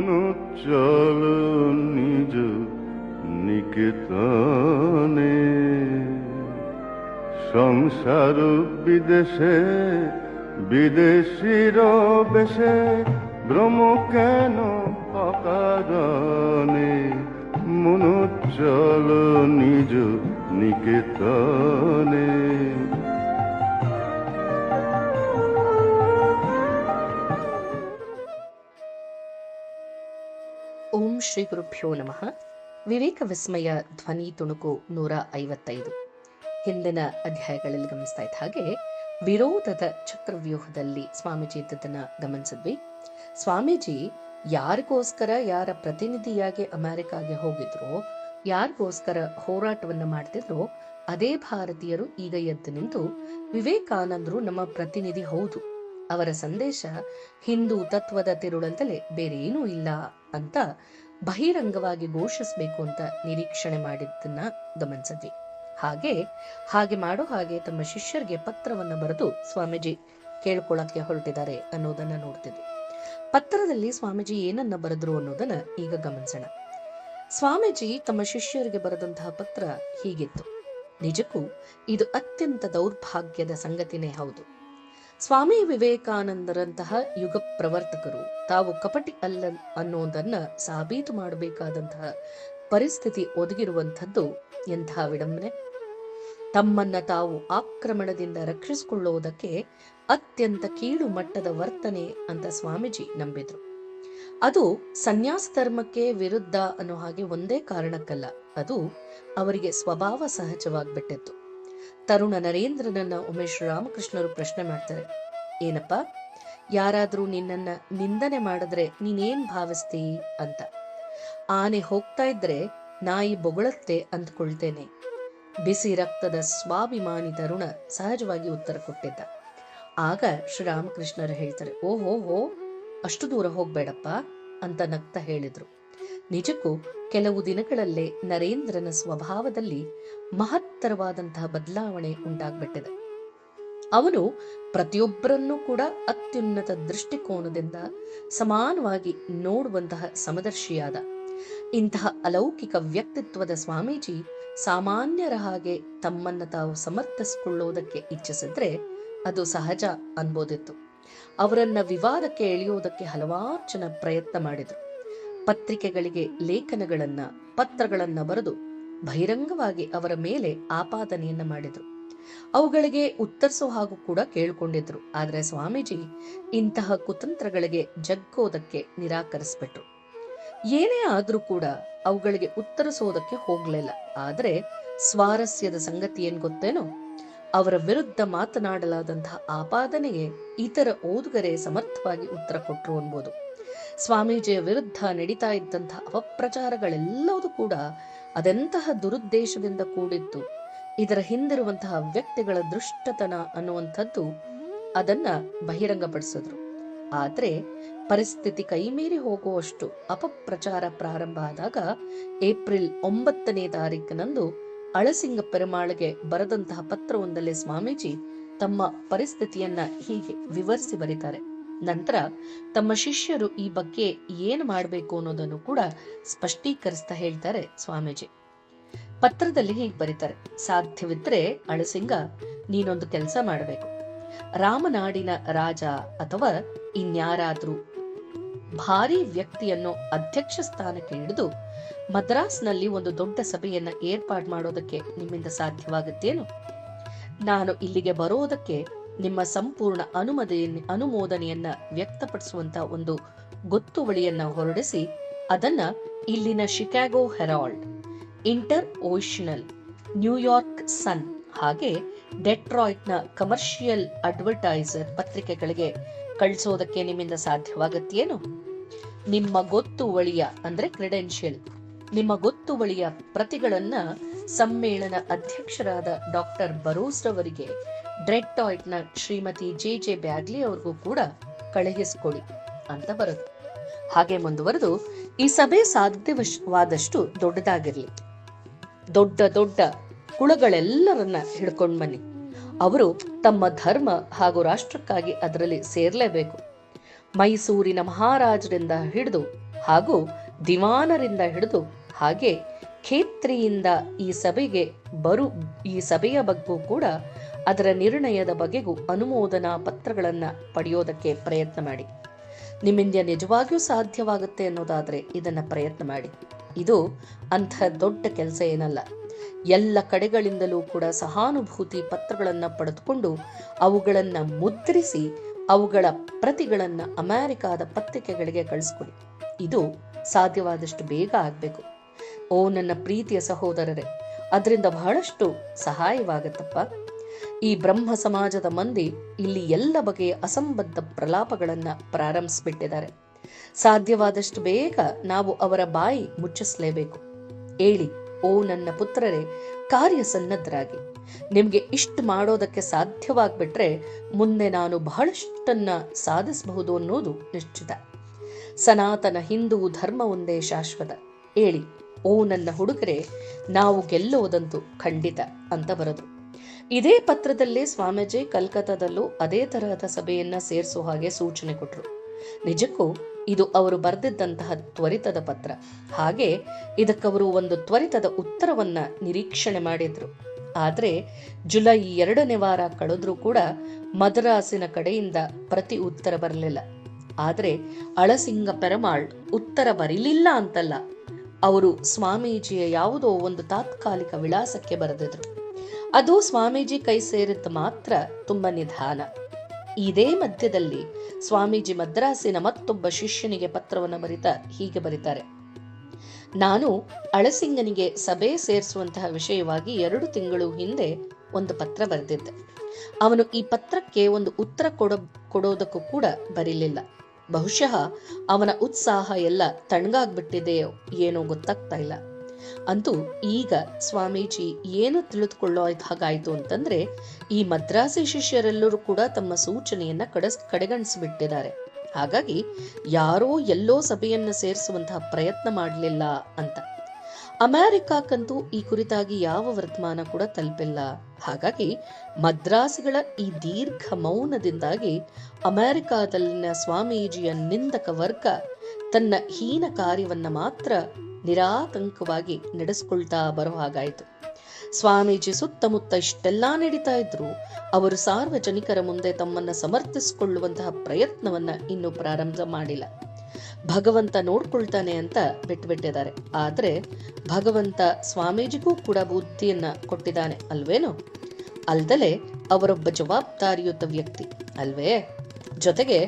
মনো চল নিজ নিকেতনে, সংসার বিদেশে বিদেশির বেশে, ভ্রম কেন অকারণে, মনো চল নিজ নিকেতনে। ಓಂ ಶ್ರೀ ಗುರುಭ್ಯೋ ನಮಃ. ವಿವೇಕ ವಿಸ್ಮಯ ಧ್ವನಿ ತುಣುಕು 155. ಹಿಂದಿನ ಅಧ್ಯಾಯಗಳಲ್ಲಿ ಗಮನಿಸ್ತಾ ಇದ್ದ ಹಾಗೆ ವಿರೋಧದ ಚಕ್ರವ್ಯೂಹದಲ್ಲಿ ಸ್ವಾಮೀಜಿ ಇದ್ದದನ್ನ ಗಮನಿಸಿದ್ವಿ. ಸ್ವಾಮೀಜಿ ಯಾರಿಗೋಸ್ಕರ ಯಾರ ಪ್ರತಿನಿಧಿಯಾಗಿ ಅಮೆರಿಕಾಗೆ ಹೋಗಿದ್ರು, ಯಾರಿಗೋಸ್ಕರ ಹೋರಾಟವನ್ನ ಮಾಡ್ತಿದ್ರು, ಅದೇ ಭಾರತೀಯರು ಈಗ ಎದ್ದು ನಿಂತು ವಿವೇಕಾನಂದರು ನಮ್ಮ ಪ್ರತಿನಿಧಿ ಹೌದು, ಅವರ ಸಂದೇಶ ಹಿಂದೂ ತತ್ವದ ತಿರುಳಂತಲೇ ಬೇರೆ ಏನೂ ಇಲ್ಲ ಅಂತ ಬಹಿರಂಗವಾಗಿ ಘೋಷಿಸಬೇಕು ಅಂತ ನಿರೀಕ್ಷಣೆ ಮಾಡಿದ್ದನ್ನ ಗಮನಿಸಿದ್ವಿ. ಹಾಗೆ ಮಾಡೋ ಹಾಗೆ ತಮ್ಮ ಶಿಷ್ಯರಿಗೆ ಪತ್ರವನ್ನ ಬರೆದು ಸ್ವಾಮೀಜಿ ಕೇಳ್ಕೊಳಕ್ಕೆ ಹೊರಟಿದ್ದಾರೆ ಅನ್ನೋದನ್ನ ನೋಡ್ತಿದ್ವಿ. ಪತ್ರದಲ್ಲಿ ಸ್ವಾಮೀಜಿ ಏನನ್ನ ಬರೆದ್ರು ಅನ್ನೋದನ್ನ ಈಗ ಗಮನಿಸೋಣ. ಸ್ವಾಮೀಜಿ ತಮ್ಮ ಶಿಷ್ಯರಿಗೆ ಬರೆದಂತಹ ಪತ್ರ ಹೀಗಿತ್ತು. ನಿಜಕ್ಕೂ ಇದು ಅತ್ಯಂತ ದೌರ್ಭಾಗ್ಯದ ಸಂಗತಿನೇ ಹೌದು. ಸ್ವಾಮಿ ವಿವೇಕಾನಂದರಂತಹ ಯುಗ ಪ್ರವರ್ತಕರು ತಾವು ಕಪಟಿ ಅಲ್ಲ ಅನ್ನೋದನ್ನ ಸಾಬೀತು ಮಾಡಬೇಕಾದಂತಹ ಪರಿಸ್ಥಿತಿ ಒದಗಿರುವಂಥದ್ದು ಎಂತಹ ವಿಡಂಬನೆ. ತಮ್ಮನ್ನ ತಾವು ಆಕ್ರಮಣದಿಂದ ರಕ್ಷಿಸಿಕೊಳ್ಳುವುದಕ್ಕೆ ಅತ್ಯಂತ ಕೀಳು ಮಟ್ಟದ ವರ್ತನೆ ಅಂತ ಸ್ವಾಮೀಜಿ ನಂಬಿದ್ರು. ಅದು ಸನ್ಯಾಸ ಧರ್ಮಕ್ಕೆ ವಿರುದ್ಧ ಅನ್ನೋ ಹಾಗೆ ಒಂದೇ ಕಾರಣಕ್ಕಲ್ಲ, ಅದು ಅವರಿಗೆ ಸ್ವಭಾವ ಸಹಜವಾಗ್ಬಿಟ್ಟಿತ್ತು. ತರುಣ ನರೇಂದ್ರನನ್ನ ಒಮ್ಮೆ ಶ್ರೀರಾಮಕೃಷ್ಣರು ಪ್ರಶ್ನೆ ಮಾಡ್ತಾರೆ, ಏನಪ್ಪ, ಯಾರಾದ್ರೂ ನಿನ್ನನ್ನ ನಿಂದನೆ ಮಾಡಿದ್ರೆ ನೀನೇನ್ ಭಾವಿಸ್ತೀ ಅಂತ. ಆನೆ ಹೋಗ್ತಾ ಇದ್ರೆ ನಾಯಿ ಬೊಗಳತ್ತೆ ಅಂದ್ಕೊಳ್ತೇನೆ. ಬಿಸಿ ರಕ್ತದ ಸ್ವಾಭಿಮಾನಿ ತರುಣ ಸಹಜವಾಗಿ ಉತ್ತರ ಕೊಟ್ಟಿದ್ದ. ಆಗ ಶ್ರೀರಾಮಕೃಷ್ಣರು ಹೇಳ್ತಾರೆ, ಓಹೋ ಅಷ್ಟು ದೂರ ಹೋಗ್ಬೇಡಪ್ಪ ಅಂತ ನಗ್ತಾ ಹೇಳಿದ್ರು. ನಿಜಕ್ಕೂ ಕೆಲವು ದಿನಗಳಲ್ಲೇ ನರೇಂದ್ರನ ಸ್ವಭಾವದಲ್ಲಿ ಮಹತ್ತರವಾದಂತಹ ಬದಲಾವಣೆ ಉಂಟಾಗ್ಬಿಟ್ಟಿದೆ. ಅವನು ಪ್ರತಿಯೊಬ್ಬರನ್ನೂ ಕೂಡ ಅತ್ಯುನ್ನತ ದೃಷ್ಟಿಕೋನದಿಂದ ಸಮಾನವಾಗಿ ನೋಡುವಂತಹ ಸಮದರ್ಶಿಯಾದ. ಇಂತಹ ಅಲೌಕಿಕ ವ್ಯಕ್ತಿತ್ವದ ಸ್ವಾಮೀಜಿ ಸಾಮಾನ್ಯರ ಹಾಗೆ ತಮ್ಮನ್ನ ತಾವು ಸಮರ್ಥಿಸಿಕೊಳ್ಳುವುದಕ್ಕೆ ಇಚ್ಛಿಸಿದ್ರೆ ಅದು ಸಹಜ ಅನ್ಬೋದಿತ್ತು. ಅವರನ್ನ ವಿವಾದಕ್ಕೆ ಎಳೆಯುವುದಕ್ಕೆ ಹಲವಾರು ಜನ ಪ್ರಯತ್ನ ಮಾಡಿದ್ರು. ಪತ್ರಿಕೆಗಳಿಗೆ ಲೇಖನಗಳನ್ನ, ಪತ್ರಗಳನ್ನ ಬರೆದು ಬಹಿರಂಗವಾಗಿ ಅವರ ಮೇಲೆ ಆಪಾದನೆಯನ್ನ ಮಾಡಿದ್ರು. ಅವುಗಳಿಗೆ ಉತ್ತರಿಸೋ ಹಾಗೂ ಕೂಡ ಕೇಳ್ಕೊಂಡಿದ್ರು. ಆದ್ರೆ ಸ್ವಾಮೀಜಿ ಇಂತಹ ಕುತಂತ್ರಗಳಿಗೆ ಜಗ್ಗೋದಕ್ಕೆ ನಿರಾಕರಿಸ್ಬಿಟ್ರು. ಏನೇ ಆದ್ರೂ ಕೂಡ ಅವುಗಳಿಗೆ ಉತ್ತರಿಸೋದಕ್ಕೆ ಹೋಗ್ಲಿಲ್ಲ. ಆದ್ರೆ ಸ್ವಾರಸ್ಯದ ಸಂಗತಿ ಏನ್ ಗೊತ್ತೇನೋ, ಅವರ ವಿರುದ್ಧ ಮಾತನಾಡಲಾದಂತಹ ಆಪಾದನೆಗೆ ಇತರ ಓದುಗರೇ ಸಮರ್ಥವಾಗಿ ಉತ್ತರ ಕೊಟ್ರು ಅನ್ಬೋದು. ಸ್ವಾಮೀಜಿಯ ವಿರುದ್ಧ ನಡೀತಾ ಇದ್ದಂತಹ ಅಪಪ್ರಚಾರಗಳೆಲ್ಲವೂ ಕೂಡ ಅದೆಂತಹ ದುರುದ್ದೇಶದಿಂದ ಕೂಡಿತ್ತು, ಇದರ ಹಿಂದಿರುವಂತಹ ವ್ಯಕ್ತಿಗಳ ದೃಷ್ಟತನ ಅನ್ನುವಂಥದ್ದು ಅದನ್ನ ಬಹಿರಂಗಪಡಿಸಿದ್ರು. ಆದ್ರೆ ಪರಿಸ್ಥಿತಿ ಕೈಮೀರಿ ಹೋಗುವಷ್ಟು ಅಪಪ್ರಚಾರ ಪ್ರಾರಂಭ ಆದಾಗ ಏಪ್ರಿಲ್ 9ನೇ ತಾರೀಕಿನಂದು ಅಳಸಿಂಗ ಪೆರುಮಾಳ್ಗೆ ಬರೆದಂತಹ ಪತ್ರವೊಂದಲ್ಲೇ ಸ್ವಾಮೀಜಿ ತಮ್ಮ ಪರಿಸ್ಥಿತಿಯನ್ನ ಹೀಗೆ ವಿವರಿಸಿ ಬರೀತಾರೆ. ನಂತರ ತಮ್ಮ ಶಿಷ್ಯರು ಈ ಬಗ್ಗೆ ಏನು ಮಾಡಬೇಕು ಅನ್ನೋದನ್ನು ಕೂಡ ಸ್ಪಷ್ಟೀಕರಿಸ್ತಾ ಹೇಳ್ತಾರೆ ಸ್ವಾಮೀಜಿ. ಪತ್ರದಲ್ಲಿ ಹೀಗೆ ಬರೀತಾರೆ, ಸಾಧ್ಯವಿದ್ರೆ ಅಳಸಿಂಗ, ನೀನೊಂದು ಕೆಲಸ ಮಾಡಬೇಕು. ರಾಮನಾಡಿನ ರಾಜ ಅಥವಾ ಇನ್ಯಾರಾದ್ರೂ ಭಾರಿ ವ್ಯಕ್ತಿಯನ್ನು ಅಧ್ಯಕ್ಷ ಸ್ಥಾನಕ್ಕೆ ಹಿಡಿದು ಮದ್ರಾಸ್ನಲ್ಲಿ ಒಂದು ದೊಡ್ಡ ಸಭೆಯನ್ನ ಏರ್ಪಾಡು ಮಾಡೋದಕ್ಕೆ ನಿಮ್ಮಿಂದ ಸಾಧ್ಯವಾಗುತ್ತೇನು? ನಾನು ಇಲ್ಲಿಗೆ ಬರೋದಕ್ಕೆ ನಿಮ್ಮ ಸಂಪೂರ್ಣ ಅನುಮೋದನೆಯನ್ನ ವ್ಯಕ್ತಪಡಿಸುವಂತ ಒಂದು ಗೊತ್ತುವಳಿಯನ್ನ ಹೊರಡಿಸಿ ಅದನ್ನ ಇಲ್ಲಿನ ಶಿಕಾಗೋ ಹೆರಾಲ್ಡ್, ಇಂಟರ್ ಓಷನಲ್, ನ್ಯೂಯಾರ್ಕ್ ಸನ್ ಹಾಗೆ ಡೆಟ್ರಾಯ್ಟ್ನ ಕಮರ್ಷಿಯಲ್ ಅಡ್ವರ್ಟೈಸರ್ ಪತ್ರಿಕೆಗಳಿಗೆ ಕಳಿಸೋದಕ್ಕೆ ನಿಮ್ಮಿಂದ ಸಾಧ್ಯವಾಗತ್ತೇನು? ನಿಮ್ಮ ಗೊತ್ತುವಳಿಯ ಅಂದ್ರೆ ಕ್ರೆಡೆನ್ಷಿಯಲ್, ನಿಮ್ಮ ಗೊತ್ತುವಳಿಯ ಪ್ರತಿಗಳನ್ನ ಸಮ್ಮೇಳನ ಅಧ್ಯಕ್ಷರಾದ ಡಾಕ್ಟರ್ ಬರೋಸ್ ರವರಿಗೆ, ಡೆಟ್ರಾಯ್ಟ್ನ ಶ್ರೀಮತಿ ಜೆ ಬ್ಯಾಗ್ಲಿ ಅವ್ರಿಗೂ ಕೂಡ ಕಳುಹಿಸಿಕೊಡಿ ಅಂತ ಬರೋದು. ಹಾಗೆ ಮುಂದುವರೆದು, ಈ ಸಭೆ ಸಾಧ್ಯವಾದಷ್ಟು ದೊಡ್ಡದಾಗಿರ್ಲಿ, ದೊಡ್ಡ ದೊಡ್ಡ ಕುಳಗಳೆಲ್ಲರನ್ನ ಹಿಡ್ಕೊಂಡ್ ಬನ್ನಿ. ಅವರು ತಮ್ಮ ಧರ್ಮ ಹಾಗೂ ರಾಷ್ಟ್ರಕ್ಕಾಗಿ ಅದರಲ್ಲಿ ಸೇರ್ಲೇಬೇಕು. ಮೈಸೂರಿನ ಮಹಾರಾಜರಿಂದ ಹಿಡಿದು ಹಾಗೂ ದಿವಾನರಿಂದ ಹಿಡಿದು ಹಾಗೆ ಖೇತ್ರಿಯಿಂದ ಈ ಸಭೆಯ ಬಗ್ಗೂ ಕೂಡ ಅದರ ನಿರ್ಣಯದ ಬಗೆಗೂ ಅನುಮೋದನಾ ಪತ್ರಗಳನ್ನು ಪಡೆಯೋದಕ್ಕೆ ಪ್ರಯತ್ನ ಮಾಡಿ. ನಿಮ್ಮಿಂದ ನಿಜವಾಗಿಯೂ ಸಾಧ್ಯವಾಗುತ್ತೆ ಅನ್ನೋದಾದರೆ ಇದನ್ನು ಪ್ರಯತ್ನ ಮಾಡಿ. ಇದು ಅಂಥ ದೊಡ್ಡ ಕೆಲಸ ಏನಲ್ಲ. ಎಲ್ಲ ಕಡೆಗಳಿಂದಲೂ ಕೂಡ ಸಹಾನುಭೂತಿ ಪತ್ರಗಳನ್ನು ಪಡೆದುಕೊಂಡು ಅವುಗಳನ್ನು ಮುದ್ರಿಸಿ ಅವುಗಳ ಪ್ರತಿಗಳನ್ನು ಅಮೆರಿಕಾದ ಪತ್ರಿಕೆಗಳಿಗೆ ಕಳಿಸ್ಕೊಡಿ. ಇದು ಸಾಧ್ಯವಾದಷ್ಟು ಬೇಗ ಆಗಬೇಕು. ಓ ನನ್ನ ಪ್ರೀತಿಯ ಸಹೋದರರೇ, ಅದರಿಂದ ಬಹಳಷ್ಟು ಸಹಾಯವಾಗತ್ತಪ್ಪ. ಈ ಬ್ರಹ್ಮ ಸಮಾಜದ ಮಂದಿ ಇಲ್ಲಿ ಎಲ್ಲ ಬಗೆಯ ಅಸಂಬದ್ಧ ಪ್ರಲಾಪಗಳನ್ನು ಪ್ರಾರಂಭಿಸಿಬಿಟ್ಟಿದ್ದಾರೆ. ಸಾಧ್ಯವಾದಷ್ಟು ಬೇಗ ನಾವು ಅವರ ಬಾಯಿ ಮುಚ್ಚಿಸಲೇಬೇಕು. ಹೇಳಿ, ಓ ನನ್ನ ಪುತ್ರರೇ, ಕಾರ್ಯಸನ್ನದ್ಧರಾಗಿ. ನಿಮಗೆ ಇಷ್ಟು ಮಾಡೋದಕ್ಕೆ ಸಾಧ್ಯವಾಗ್ಬಿಟ್ರೆ ಮುಂದೆ ನಾನು ಬಹಳಷ್ಟನ್ನ ಸಾಧಿಸಬಹುದು ಅನ್ನೋದು ನಿಶ್ಚಿತ. ಸನಾತನ ಹಿಂದೂ ಧರ್ಮ ಒಂದೇ ಶಾಶ್ವತ. ಹೇಳಿ, ಓ ನನ್ನ ಹುಡುಗರೇ, ನಾವು ಗೆಲ್ಲುವುದಂತೂ ಖಂಡಿತ ಅಂತ ಬರೋದು. ಇದೇ ಪತ್ರದಲ್ಲೇ ಸ್ವಾಮೀಜಿ ಕಲ್ಕತ್ತಾದಲ್ಲೂ ಅದೇ ತರಹದ ಸಭೆಯನ್ನ ಸೇರಿಸೋ ಹಾಗೆ ಸೂಚನೆ ಕೊಟ್ಟರು. ನಿಜಕ್ಕೂ ಇದು ಅವರು ಬರೆದಿದ್ದಂತಹ ತ್ವರಿತದ ಪತ್ರ. ಹಾಗೆ ಇದಕ್ಕವರು ಒಂದು ತ್ವರಿತದ ಉತ್ತರವನ್ನ ನಿರೀಕ್ಷಣೆ ಮಾಡಿದ್ರು. ಆದರೆ ಜುಲೈ 2ನೇ ವಾರ ಕಳೆದ್ರೂ ಕೂಡ ಮದ್ರಾಸಿನ ಕಡೆಯಿಂದ ಪ್ರತಿ ಉತ್ತರ ಬರಲಿಲ್ಲ. ಆದರೆ ಅಳಸಿಂಗ ಪೆರಮಾಳ್ ಉತ್ತರ ಬರಲಿಲ್ಲ ಅಂತಲ್ಲ, ಅವರು ಸ್ವಾಮೀಜಿಯ ಯಾವುದೋ ಒಂದು ತಾತ್ಕಾಲಿಕ ವಿಳಾಸಕ್ಕೆ ಬರೆದಿದ್ರು. ಅದು ಸ್ವಾಮೀಜಿ ಕೈ ಸೇರಿದ್ದು ಮಾತ್ರ ತುಂಬಾ ನಿಧಾನ. ಇದೇ ಮಧ್ಯದಲ್ಲಿ ಸ್ವಾಮೀಜಿ ಮದ್ರಾಸಿನ ಮತ್ತೊಬ್ಬ ಶಿಷ್ಯನಿಗೆ ಪತ್ರವನ್ನು ಹೀಗೆ ಬರೀತಾರೆ: ನಾನು ಅಳಸಿಂಗನಿಗೆ ಸಭೆ ಸೇರಿಸುವಂತಹ ವಿಷಯವಾಗಿ 2 ತಿಂಗಳು ಹಿಂದೆ ಒಂದು ಪತ್ರ ಬರೆದಿದ್ದೆ. ಅವನು ಈ ಪತ್ರಕ್ಕೆ ಒಂದು ಉತ್ತರ ಕೊಡೋದಕ್ಕೂ ಕೂಡ ಬರೀಲಿಲ್ಲ. ಬಹುಶಃ ಅವನ ಉತ್ಸಾಹ ಎಲ್ಲ ತಣ್ಣಗಾಗ್ಬಿಟ್ಟಿದೆಯೋ ಏನೋ ಗೊತ್ತಾಗ್ತಾ ಇಲ್ಲ. ಅಂತೂ ಈಗ ಸ್ವಾಮೀಜಿ ಏನು ತಿಳಿದುಕೊಳ್ಳೋ ಹಾಗಾಯ್ತು ಅಂತಂದ್ರೆ, ಈ ಮದ್ರಾಸಿ ಶಿಷ್ಯರೆಲ್ಲರೂ ಕೂಡ ತಮ್ಮ ಸೂಚನೆಯನ್ನ ಕಡೆಗಣಿಸಿಬಿಟ್ಟಿದ್ದಾರೆ. ಹಾಗಾಗಿ ಯಾರೋ ಎಲ್ಲೋ ಸಭೆಯನ್ನ ಸೇರಿಸುವಂತಹ ಪ್ರಯತ್ನ ಮಾಡಲಿಲ್ಲ ಅಂತ. ಅಮೆರಿಕಕ್ಕಂತೂ ಈ ಕುರಿತಾಗಿ ಯಾವ ವರ್ತಮಾನ ಕೂಡ ತಲುಪಿಲ್ಲ. ಹಾಗಾಗಿ ಮದ್ರಾಸಿಗಳ ಈ ದೀರ್ಘ ಮೌನದಿಂದಾಗಿ ಅಮೆರಿಕಾದಲ್ಲಿನ ಸ್ವಾಮೀಜಿಯ ನಿಂದಕ ವರ್ಗ ತನ್ನ ಹೀನ ಕಾರ್ಯವನ್ನ ಮಾತ್ರ ನಿರಾತಂಕವಾಗಿ ನಡೆಸ್ಕೊಳ್ತಾ ಬರೋ ಹಾಗಾಯಿತು. ಸ್ವಾಮೀಜಿ ಸುತ್ತಮುತ್ತ ಇಷ್ಟೆಲ್ಲಾ ನಡೀತಾ ಇದ್ರು ಅವರು ಸಾರ್ವಜನಿಕರ ಮುಂದೆ ತಮ್ಮನ್ನ ಸಮರ್ಥಿಸಿಕೊಳ್ಳುವಂತಹ ಪ್ರಯತ್ನವನ್ನ ಇನ್ನೂ ಪ್ರಾರಂಭ ಮಾಡಿಲ್ಲ. ಭಗವಂತ ನೋಡ್ಕೊಳ್ತಾನೆ ಅಂತ ಬಿಟ್ಬಿಟ್ಟಿದ್ದಾರೆ. ಆದ್ರೆ ಭಗವಂತ ಸ್ವಾಮೀಜಿಗೂ ಕೂಡ ಬುದ್ಧಿಯನ್ನ ಕೊಟ್ಟಿದ್ದಾನೆ ಅಲ್ವೇನೋ? ಅಲ್ದಲೆ ಅವರೊಬ್ಬ ಜವಾಬ್ದಾರಿಯುತ ವ್ಯಕ್ತಿ ಅಲ್ವೇ? ಜೊತೆಗೆ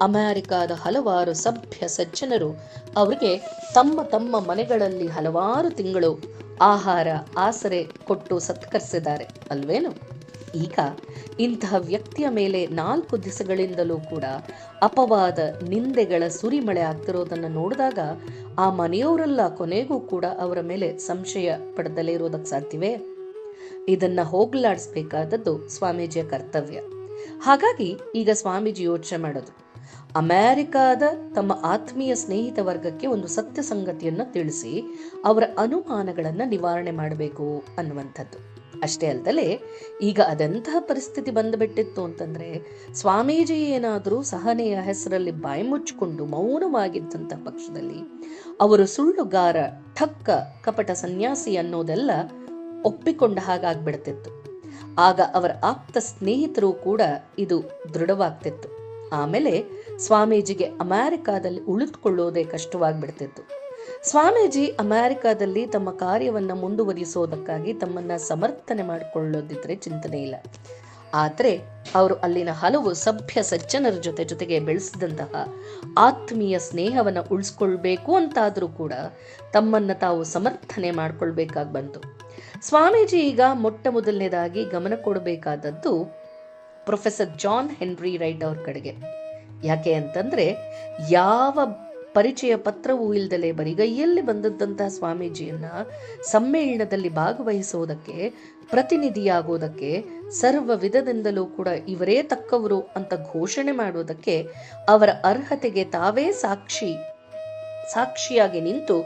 ಅಮೆರಿಕಾದ ಹಲವಾರು ಸಭ್ಯ ಸಜ್ಜನರು ಅವರಿಗೆ ತಮ್ಮ ತಮ್ಮ ಮನೆಗಳಲ್ಲಿ ಹಲವಾರು ತಿಂಗಳು ಆಹಾರ ಆಸರೆ ಕೊಟ್ಟು ಸತ್ಕರಿಸಿದ್ದಾರೆ ಅಲ್ವೇನು? ಈಗ ಇಂತಹ ವ್ಯಕ್ತಿಯ ಮೇಲೆ 4 ದಿವಸಗಳಿಂದಲೂ ಕೂಡ ಅಪವಾದ ನಿಂದೆಗಳ ಸುರಿಮಳೆ ಆಗ್ತಿರೋದನ್ನು ನೋಡಿದಾಗ ಆ ಮನೆಯವರೆಲ್ಲ ಕೊನೆಗೂ ಕೂಡ ಅವರ ಮೇಲೆ ಸಂಶಯ ಪಡೆದಲೇ ಇರೋದಕ್ಕೆ ಸಾಧ್ಯವೇ? ಇದನ್ನ ಹೋಗಲಾಡಿಸ್ಬೇಕಾದದ್ದು ಸ್ವಾಮೀಜಿಯ ಕರ್ತವ್ಯ. ಹಾಗಾಗಿ ಈಗ ಸ್ವಾಮೀಜಿ ಯೋಚನೆ ಮಾಡೋದು, ಅಮೆರಿಕಾದ ತಮ್ಮ ಆತ್ಮೀಯ ಸ್ನೇಹಿತ ವರ್ಗಕ್ಕೆ ಒಂದು ಸತ್ಯ ಸಂಗತಿಯನ್ನು ತಿಳಿಸಿ ಅವರ ಅನುಮಾನಗಳನ್ನು ನಿವಾರಣೆ ಮಾಡಬೇಕು ಅನ್ನುವಂಥದ್ದು. ಅಷ್ಟೇ ಅಲ್ಲದೆ ಈಗ ಅದಂತಹ ಪರಿಸ್ಥಿತಿ ಬಂದುಬಿಟ್ಟಿತ್ತು ಅಂತಂದ್ರೆ ಸ್ವಾಮೀಜಿ ಏನಾದರೂ ಸಹನೆಯ ಹೆಸರಲ್ಲಿ ಬಾಯಿ ಮುಚ್ಚಿಕೊಂಡು ಮೌನವಾಗಿದ್ದಂಥ ಪಕ್ಷದಲ್ಲಿ ಅವರು ಸುಳ್ಳುಗಾರ, ಠಕ್ಕ, ಕಪಟ ಸನ್ಯಾಸಿ ಅನ್ನೋದೆಲ್ಲ ಒಪ್ಪಿಕೊಂಡ ಹಾಗಾಗ್ಬಿಡ್ತಿತ್ತು. ಆಗ ಅವರ ಆಪ್ತ ಸ್ನೇಹಿತರು ಕೂಡ ಇದು ದೃಢವಾಗ್ತಿತ್ತು. ಆಮೇಲೆ ಸ್ವಾಮೀಜಿಗೆ ಅಮೆರಿಕಾದಲ್ಲಿ ಉಳಿದುಕೊಳ್ಳೋದೇ ಕಷ್ಟವಾಗ್ಬಿಡ್ತಿತ್ತು. ಸ್ವಾಮೀಜಿ ಅಮೆರಿಕಾದಲ್ಲಿ ತಮ್ಮ ಕಾರ್ಯವನ್ನು ಮುಂದುವರಿಸೋದಕ್ಕಾಗಿ ತಮ್ಮನ್ನ ಸಮರ್ಥನೆ ಮಾಡಿಕೊಳ್ಳೋದಿದ್ರೆ ಚಿಂತನೆ ಇಲ್ಲ. ಆದರೆ ಅವರು ಅಲ್ಲಿನ ಹಲವು ಸಭ್ಯ ಸಜ್ಜನರ ಜೊತೆಗೆ ಬೆಳೆಸಿದಂತಹ ಆತ್ಮೀಯ ಸ್ನೇಹವನ್ನು ಉಳಿಸ್ಕೊಳ್ಬೇಕು ಅಂತಾದರೂ ಕೂಡ ತಮ್ಮನ್ನ ತಾವು ಸಮರ್ಥನೆ ಮಾಡ್ಕೊಳ್ಬೇಕಾಗಿ ಬಂತು. ಸ್ವಾಮೀಜಿ ಈಗ ಮೊಟ್ಟ ಮೊದಲನೇದಾಗಿ ಗಮನ ಕೊಡಬೇಕಾದದ್ದು ಪ್ರೊಫೆಸರ್ ಜಾನ್ ಹೆನ್ರಿ ರೈಟ್ ಅವ್ರ ಕಡೆಗೆ. ಯಾಕೆ ಅಂತಂದ್ರೆ ಯಾವ ಪರಿಚಯ ಪತ್ರವೂ ಇಲ್ದಲೆ ಬರಿಗೈಯಲ್ಲಿ ಬಂದದ್ದಂತಹ ಸ್ವಾಮೀಜಿಯನ್ನ ಸಮ್ಮೇಳನದಲ್ಲಿ ಭಾಗವಹಿಸೋದಕ್ಕೆ, ಪ್ರತಿನಿಧಿಯಾಗೋದಕ್ಕೆ, ಸರ್ವ ವಿಧದಿಂದಲೂ ಕೂಡ ಇವರೇ ತಕ್ಕವರು ಅಂತ ಘೋಷಣೆ ಮಾಡೋದಕ್ಕೆ, ಅವರ ಅರ್ಹತೆಗೆ ತಾವೇ ಸಾಕ್ಷಿಯಾಗಿ ನಿಂತು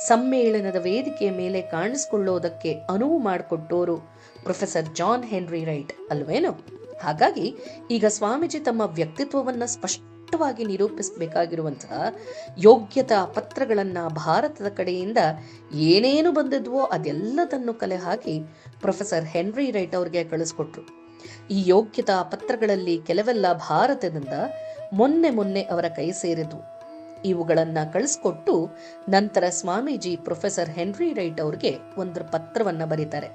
ಸಮ್ಮೇಳನದ ವೇದಿಕೆಯ ಮೇಲೆ ಕಾಣಿಸಿಕೊಳ್ಳೋದಕ್ಕೆ ಅನುವು ಮಾಡಿಕೊಟ್ಟೋರು ಪ್ರೊಫೆಸರ್ ಜಾನ್ ಹೆನ್ರಿ ರೈಟ್ ಅಲ್ವೇನೋ? ಹಾಗಾಗಿ ಈಗ ಸ್ವಾಮೀಜಿ ತಮ್ಮ ವ್ಯಕ್ತಿತ್ವವನ್ನು ಸ್ಪಷ್ಟವಾಗಿ ನಿರೂಪಿಸಬೇಕಾಗಿರುವಂತಹ ಯೋಗ್ಯತಾ ಪತ್ರಗಳನ್ನು ಭಾರತದ ಕಡೆಯಿಂದ ಏನೇನು ಬಂದಿದ್ವೋ ಅದೆಲ್ಲದನ್ನು ಕಲೆ ಹಾಕಿ ಪ್ರೊಫೆಸರ್ ಹೆನ್ರಿ ರೈಟ್ ಅವರಿಗೆ ಕಳಿಸ್ಕೊಟ್ರು. ಈ ಯೋಗ್ಯತಾ ಪತ್ರಗಳಲ್ಲಿ ಕೆಲವೆಲ್ಲ ಭಾರತದಿಂದ ಮೊನ್ನೆ ಅವರ ಕೈ ಸೇರಿದ್ವು. ಇವುಗಳನ್ನ ಕಳಿಸ್ಕೊಟ್ಟು ನಂತರ ಸ್ವಾಮೀಜಿ ಪ್ರೊಫೆಸರ್ ಹೆನ್ರಿ ರೈಟ್ ಅವ್ರಿಗೆ ಒಂದು ಪತ್ರವನ್ನ ಬರೀತಾರೆ.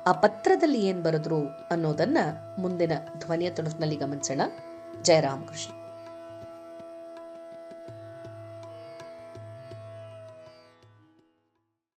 ಆ ಪತ್ರದಲ್ಲಿ ಏನ್ ಬರೆದ್ರು ಅನ್ನೋದನ್ನ ಮುಂದಿನ ಧ್ವನಿಯ ತುಣುಕಿನಲ್ಲಿ ಗಮನಿಸೋಣ. ಜಯ ರಾಮಕೃಷ್ಣ.